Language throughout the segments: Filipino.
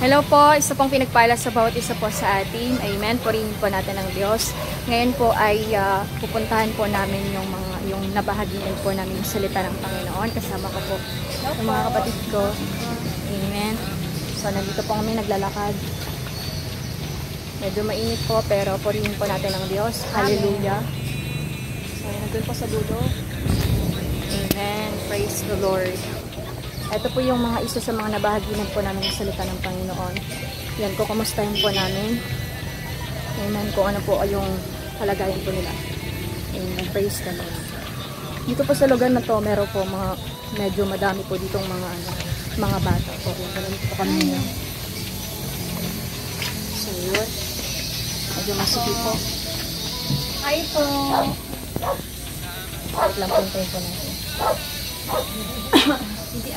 Hello po, isa pong pinagpala sa bawat isa po sa atin. Amen. Purihin po natin ang Diyos. Ngayon po ay pupuntahan po namin yung nabahagian po namin yung salita ng Panginoon. Kasama ko po yung mga kapatid ko. Amen. So, nandito po kami naglalakad. Medyo mainit po, pero purihin po natin ang Diyos. Hallelujah. So, nandun po sa dulo. Amen. Praise the Lord. Ito po yung mga isa sa mga nabahaginan po namin ng salita ng Panginoon. Yan po, kumustahin po namin. Amen. Kung ano po yung kalagayan po nila. Amen. Praise the Lord. Dito po sa lugar na to, meron po mga medyo madami po ditong mga bata po. Ganun po kami niya. So, yun. Medyo masigi po. Hi po. Wait lang po yung tempo natin. Hindi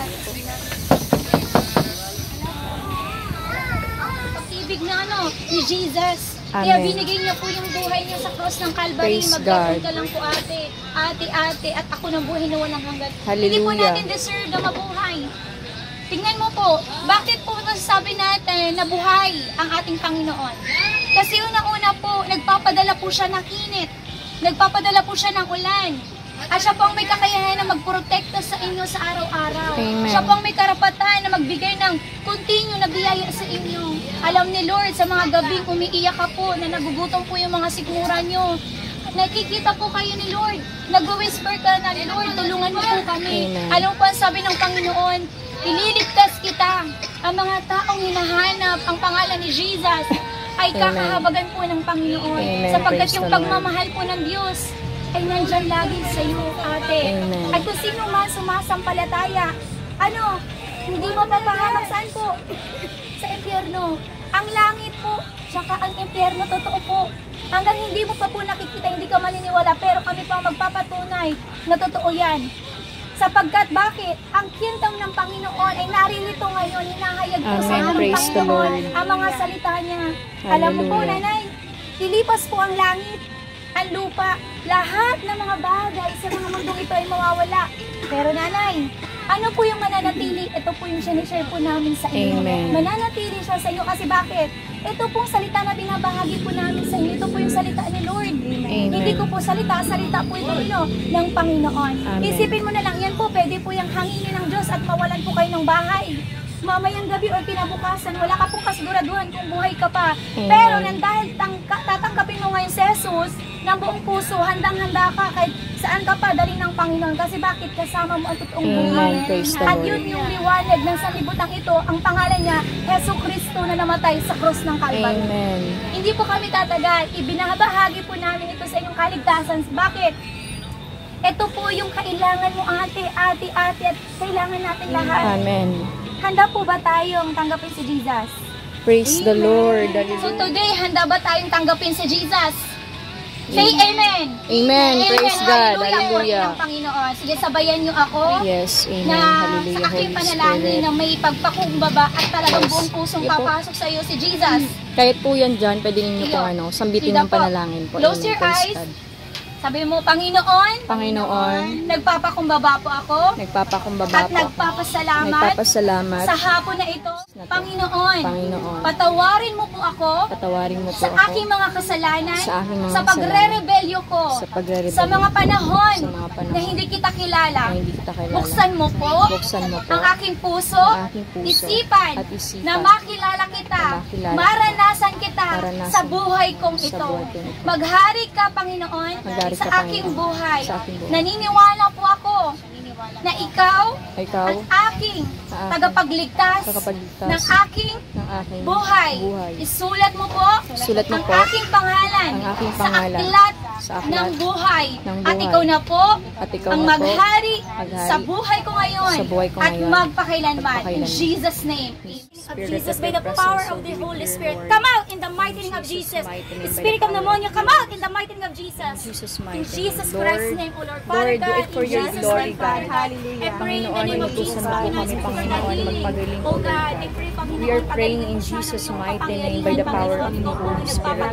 pag-ibig na ni Jesus. Amen. Kaya binigay niya po yung buhay niya sa cross ng Calvary. Praise Magkakon God. ka lang po ate, at ako ng buhay na walang hanggan. Hallelujah. Hindi po natin deserve na mabuhay. Tingnan mo po, bakit po nasasabi natin na buhay ang ating Panginoon? Kasi una-una po, nagpapadala po siya ng init. Nagpapadala po siya ng ulan. At siya po ang may kakayahan na magprotekta sa inyo sa araw-araw. Siya po ang may karapatan na magbigay ng continue na biyaya sa inyo. Alam ni Lord, sa mga gabing umiiyak ka po, na nagugutom po yung mga sikmura nyo. Nakikita po kayo ni Lord. Nag-whisper ka na, Lord, tulungan mo po kami. Amen. Alam po ang sabi ng Panginoon, ililigtas kita. Ang mga taong hinahanap ang pangalan ni Jesus ay kakahabagan po ng Panginoon. Amen. Sapagkat Praise yung the Lord. Pagmamahal po ng Diyos ay nandyan lagi sa iyo, ate. Amen. At kung sino man sumasampalataya, hindi mo papahamak saan po? Sa impyerno. Ang langit po, tsaka ang impyerno, totoo po. Hanggang hindi mo pa po nakikita, hindi ka maniniwala, pero kami pa magpapatunay na totoo yan. Sapagkat bakit? Ang kingdom ng Panginoon ay naririto ngayon, hinahayag po sa Amen. aming Praise the Panginoon Lord. ang mga salita niya. Alam mo po, Hallelujah. nanay, ilipas po ang langit, ang lupa, lahat ng mga bagay sa mga mundong ito ay mawawala. Pero nanay, ano po yung mananatili? Ito po yung sinishare po namin sa inyo. Amen. Mananatili siya sa iyo kasi bakit? Ito pong salita na binabahagi po namin sa inyo. Ito po yung salita ni Lord. Amen. Hindi ko po salita po ito ng Panginoon. Amen. Isipin mo na lang, yan po, pwede po yung hanginin ng Diyos at mawalan po kayo ng bahay. Mamayang gabi o kinabukasan, wala ka pong kasiguraduhan kung buhay ka pa. Amen. Pero dahil tatanggapin mo ngayon si Jesus ng buong puso, handang-handa ka kahit saan ka pa dali ng Panginoon. Kasi bakit? Kasama mo ang totoong buhay. Amen. Praise the At Lord. yun yung liwanag ng sanlibutan ito, ang pangalan niya, Jesu Cristo na namatay sa cross ng Calvary. Amen. Hindi po kami tatagal. Ibinabahagi po namin ito sa inyong kaligtasan. Bakit? Ito po yung kailangan mo, ate, at kailangan natin lahat. Amen. Handa po ba tayong tanggapin si Jesus? Praise the Lord. So Hallelujah. today, handa ba tayong tanggapin si Jesus? Say amen! Amen. Praise God. Hallelujah. Ng Panginoon. Sige, sabayan niyo ako. Yes. Amen. Na Hallelujah. sa aking Holy panalangin Spirit. na may pagpakumbaba at talagang Yes. buong pusong Sige po. papasok sa iyo si Jesus. Kahit po yan dyan, pwede ninyo Iyo. sambitin Sige ng po. panalangin po. Close Amen. your Praise eyes. God. Sabi mo, Panginoon, nagpapakumbaba po ako Nagpapakumbaba at po. nagpapasalamat sa hapon na ito. Panginoon, patawarin mo po ako Patawarin mo po sa ako aking mga kasalanan, sa aking mga sa pagre-rebelyo ko, sa pagre-rebelyo sa mga panahon sa mga panahon na hindi kita kilala. na hindi kita kilala. Buksan mo po ang aking puso, ang aking puso isipan, at isipan na makilala kita, na makilala maranasan kita maranasan sa buhay kong sa ito. buhay kong ito. Maghari ka, Panginoon, Maghari sa ka, aking Panginoon, buhay. sa aking buhay. Naniniwala po ako na ikaw Ikaw ang aking tagapagligtas tagapagligtas ng aking ng aking buhay. Isulat mo po Isulat mo ang po aking pangalan ang aking pangalan sa aklat sa aklat ng buhay. ng At buhay. ikaw na po At ikaw ang na po maghari maghari sa buhay ko ngayon sa buhay ko at ngayon magpakailanman. at In magpakailanman. Jesus' name. Of Jesus, by the power of the Holy Spirit, come out in the mighty name of Jesus. Spirit of pneumonia, come out in the mighty name of Jesus. Jesus' In mighty Jesus name. Christ's Lord, name, O Lord. Father Lord, do God, it for in your Jesus' glory, name, God. Hallelujah. I pray in the Panginoon, name of Jesus, inutusan mo po kami, Panginoon, magpagaling po, Lord God. We are praying in Jesus' mighty name by the power of the Holy Spirit.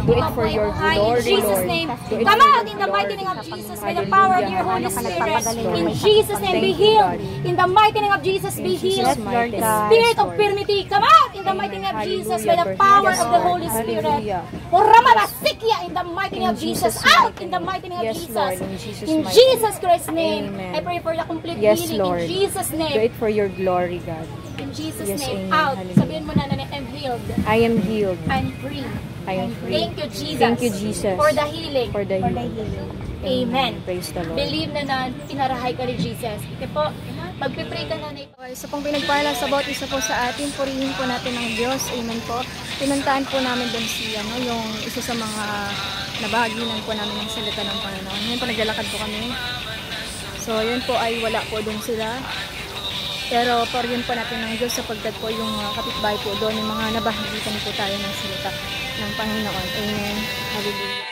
Do it for your glory, Jesus' Lord. name, Do it come for out your in the mighty glory. name of Jesus by the power of your Holy Spirit. In Jesus' name, be Thank you, healed. God. In the mighty name of Jesus, be In Jesus' healed. mighty name. Spirit of infirmity, come out mighty name of Hallelujah. Jesus, by the power Yes, of the Lord. Holy Spirit. Hallelujah. Oramabasikya, in the mighty name In of Jesus. Jesus' Out mighty in the name. mighty name of Yes, Jesus. Lord. In Jesus' In mighty Jesus Christ's name. Amen. I pray for the complete Yes, healing. Lord. In Jesus' Do name. it for your glory, God. In Jesus' Yes, name. amen. Out. Hallelujah. Sabihin mo na I'm healed. I am healed. I'm free. I am free. Thank you, Jesus. Thank you, Jesus. For the healing. For the healing. Amen. Praise the Lord. Believe na pinarahay ka ni Jesus. Ito po, magpipray ka na. Okay, isa pong pinagpala sa bawat isa po sa atin, purihin po natin ang Diyos. Amen po. Pinuntahan po namin doon si, yung isa sa mga nabahaginan po namin ng salita ng Panginoon. Ngayon po naglalakad po kami. So, yun po ay wala po doon sila. Pero purihin po natin ng Diyos sapagkat po yung kapitbahay po doon, yung mga nabahagitan po tayo ng salita ng Panginoon. Amen. Hallelujah.